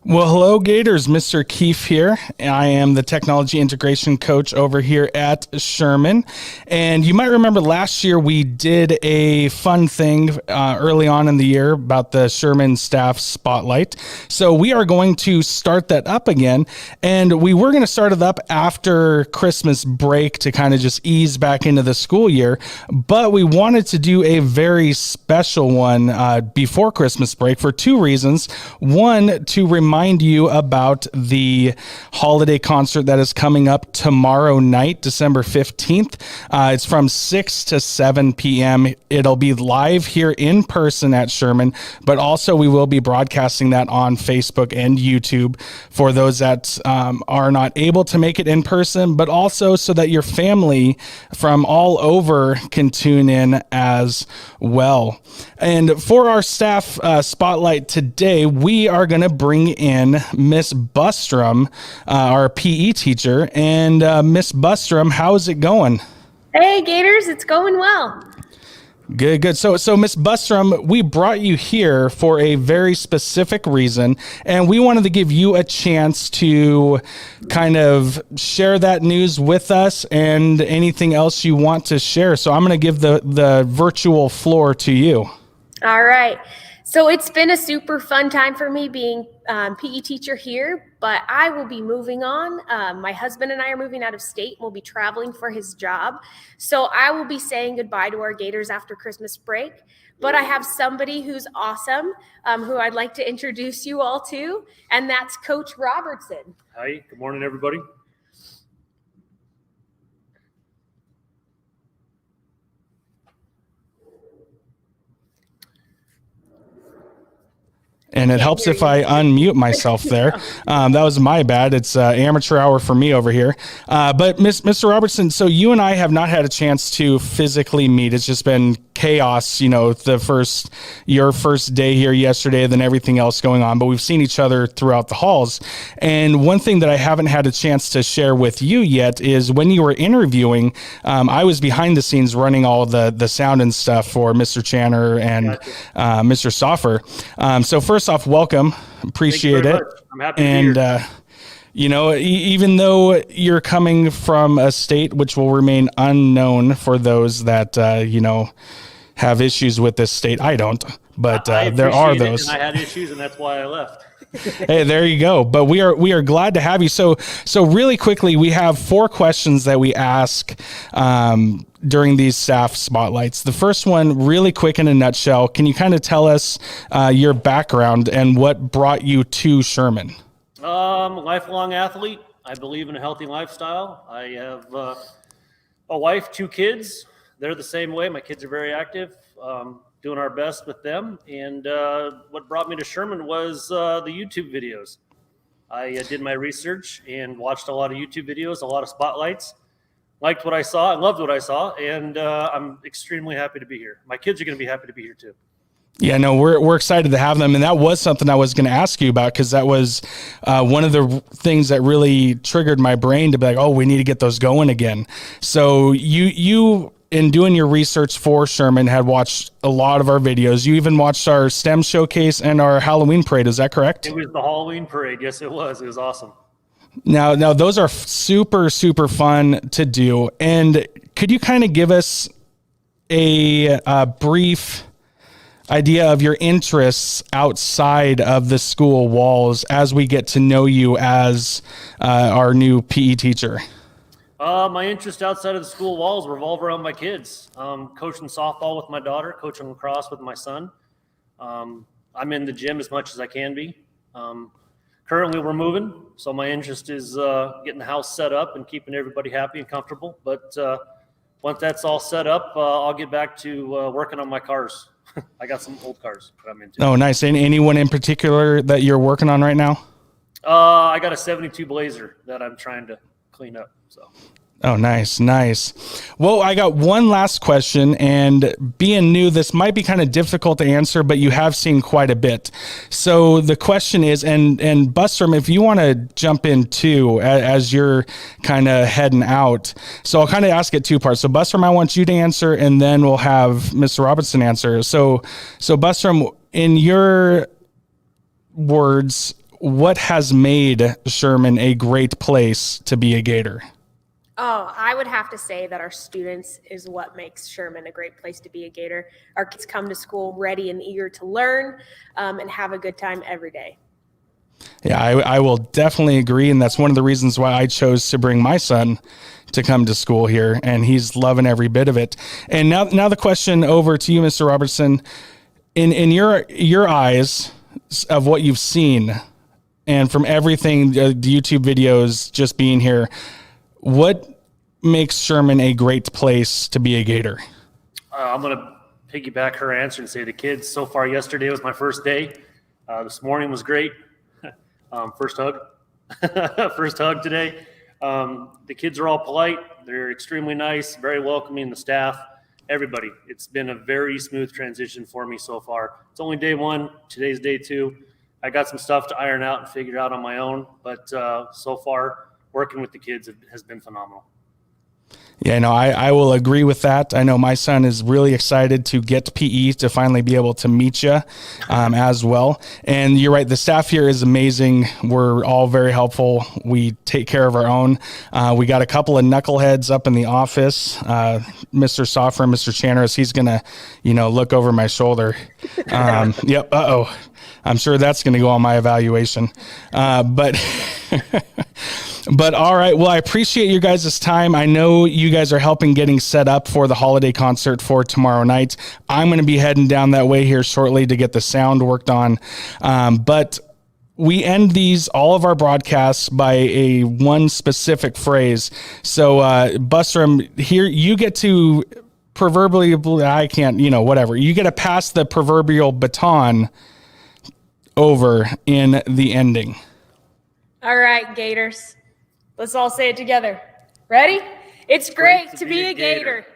Well, hello, Gators. Mr. Keefe here. I am the technology integration coach over here at Sherman. And you might remember last year we did a fun thing early on in the year about the Sherman Staff Spotlight. So we are going to start that up again. And we were going to start it up after Christmas break to kind of just ease back into the school year. But we wanted to do a very special one before Christmas break for two reasons. One, to remind you about the holiday concert that is coming up tomorrow night, December 15th. It's from 6 to 7 p.m. It'll be live here in person at Sherman, but also we will be broadcasting that on Facebook and YouTube for those that are not able to make it in person, but also so that your family from all over can tune in as well. And for our staff spotlight today, we are going to bring in Miss Bustrum, our PE teacher. And Miss Bustrum, how's it going? Hey, Gators, it's going well. Good. So Miss Bustrum, we brought you here for a very specific reason, and we wanted to give you a chance to kind of share that news with us and anything else you want to share. So I'm going to give the virtual floor to you. All right. So it's been a super fun time for me being PE teacher here, but I will be moving on. My husband and I are moving out of state and we'll be traveling for his job. So I will be saying goodbye to our Gators after Christmas break, but I have somebody who's awesome, who I'd like to introduce you all to, and that's Coach Robertson. Hi, good morning, everybody. And it helps if I unmute myself there. That was my bad. It's amateur hour for me over here. But Mr. Robertson, so you and I have not had a chance to physically meet. It's just been chaos, your first day here yesterday, then everything else going on. But we've seen each other throughout the halls. And one thing that I haven't had a chance to share with you yet is when you were interviewing, I was behind the scenes running all the sound and stuff for Mr. Channer and Mr. Soffer. So first off, welcome. Appreciate it. I'm happy to be here. Even though you're coming from a state which will remain unknown for those that, have issues with this state. I don't, but there are those. And I had issues, and that's why I left. Hey, there you go. But we are glad to have you. So really quickly, we have 4 questions that we ask during these staff spotlights. The first one, really quick in a nutshell, can you kind of tell us your background and what brought you to Sherman? Lifelong athlete. I believe in a healthy lifestyle. I have a wife, 2 kids. They're the same way. My kids are very active. Doing our best with them. And what brought me to Sherman was the YouTube videos. I did my research and watched a lot of YouTube videos, a lot of spotlights. Liked what I saw and loved what I saw. And I'm extremely happy to be here. My kids are going to be happy to be here too. Yeah, no, we're excited to have them. And that was something I was going to ask you about, because that was one of the things that really triggered my brain to be like, oh, we need to get those going again. So you in doing your research for Sherman had watched a lot of our videos. You even watched our STEM showcase and our Halloween parade. Is that correct? It was the Halloween parade. Yes, it was. It was awesome. Now those are super, super fun to do. And could you kind of give us a brief idea of your interests outside of the school walls as we get to know you as our new PE teacher? My interest outside of the school walls revolve around my kids. Coaching softball with my daughter, coaching lacrosse with my son. I'm in the gym as much as I can be. Currently we're moving, so my interest is getting the house set up and keeping everybody happy and comfortable. But once that's all set up, I'll get back to working on my cars. I got some old cars that I'm into. Oh, nice. Anyone in particular that you're working on right now? I got a 72 Blazer that I'm trying to clean up. So. Oh, nice. Well, I got one last question, and being new, this might be kind of difficult to answer, but you have seen quite a bit. So the question is, and Bustrum, if you want to jump in too, as you're kind of heading out. So I'll kind of ask it 2 parts. So Bustrum, I want you to answer, and then we'll have Mr. Robertson answer. So Bustrum, in your words, what has made Sherman a great place to be a Gator? Oh, I would have to say that our students is what makes Sherman a great place to be a Gator. Our kids come to school ready and eager to learn and have a good time every day. Yeah, I will definitely agree. And that's one of the reasons why I chose to bring my son to come to school here. And he's loving every bit of it. And now the question over to you, Mr. Robertson. In your eyes of what you've seen and from everything, the YouTube videos, just being here, what makes Sherman a great place to be a Gator? I'm going to piggyback her answer and say the kids so far. Yesterday was my first day. This morning was great. First hug. First hug today. The kids are all polite. They're extremely nice, very welcoming, the staff, everybody. It's been a very smooth transition for me so far. It's only day one. Today's day two. I got some stuff to iron out and figure out on my own, but so far, working with the kids has been phenomenal. Yeah, no, I will agree with that. I know my son is really excited to get PE to finally be able to meet you as well. And you're right, the staff here is amazing. We're all very helpful. We take care of our own. We got a couple of knuckleheads up in the office. Mr. Soffer and Mr. Channeris, he's going to, look over my shoulder. Yep, uh-oh. I'm sure that's going to go on my evaluation. But all right. Well, I appreciate you guys' time. I know you guys are helping getting set up for the holiday concert for tomorrow night. I'm going to be heading down that way here shortly to get the sound worked on. But we end all of our broadcasts by one specific phrase. So, Bustrum, here you get to proverbially, I can't, whatever. You get to pass the proverbial baton over in the ending. All right, Gators. Let's all say it together. Ready? It's great to be a Gator.